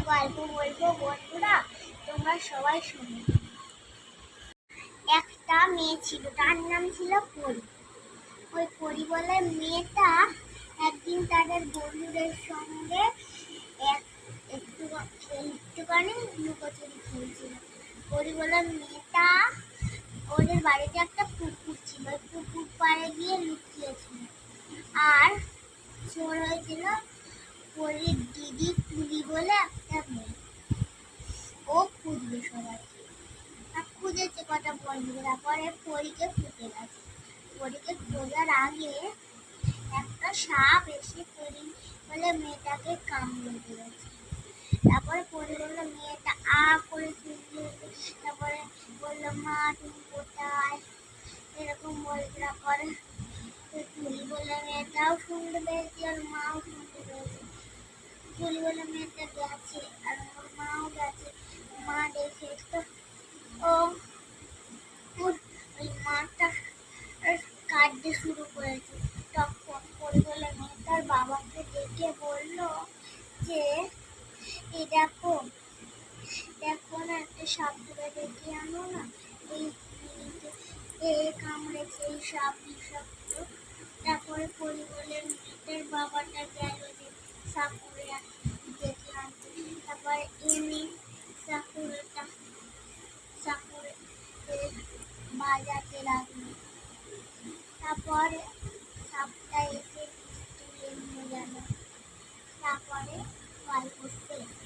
গল্প বলবো বন্ধুরা, তোমরা সবাই শুনো। একটা মেয়ে ছিল, তার নাম ছিল পরি। ওই পরি বলে মেয়েটা একদিন তাদের বন্ধুদের সঙ্গে একটুখানি লুকোচুরি খেলছিল। পরি বলে মেয়েটা ওদের বাড়িতে একটা পুকুর ছিল, ওই পুকুর পাড়ে গিয়ে লুকিয়েছিল। আর চোর হয়েছিল পরির দিদি তুলি বলে একটা মেয়ে। ও খুঁজবে সবাইকে, খুঁজেছে কটা বন্ধুরা, পরে পরীকে খুঁজে গেছে। পরীকে খোঁজার আগে একটা সাপ এসে পরি বলে মেয়েটাকে কামড়ে দিয়েছে। তারপরে পরি বললো মেয়েটা আ করে শুনতে, তারপরে বললো মা তুমি কোথায়, এরকম বলতে। তারপরে তুলি বলে মেয়েটাও শুনতে পেয়েছি আর মাও শুনতে পেয়েছে। তুলি বলে মেয়েটা গেছে আর ওর মাও গেছে। মা দেখে তো ও ওই মাটা কাঁদতে শুরু করেছে। তখন পরি বলে মেয়েটার বাবাকে ডেকে বললো যে এই দেখো দেখো না, একটা সাপ ধরে ডেকে আনো না, এই কামড়েছে, এই সাপ বিষাক্ত। তারপরে পরি বলে মেয়েটার বাবাটা গেল যে সাপুরে ডেকে আনতে। তারপরে এনে সাপুরে বাজাতে লাগলো। তারপরে সাপটা এসে তুলে নিয়ে গেল। তারপরে গল্প শেষ।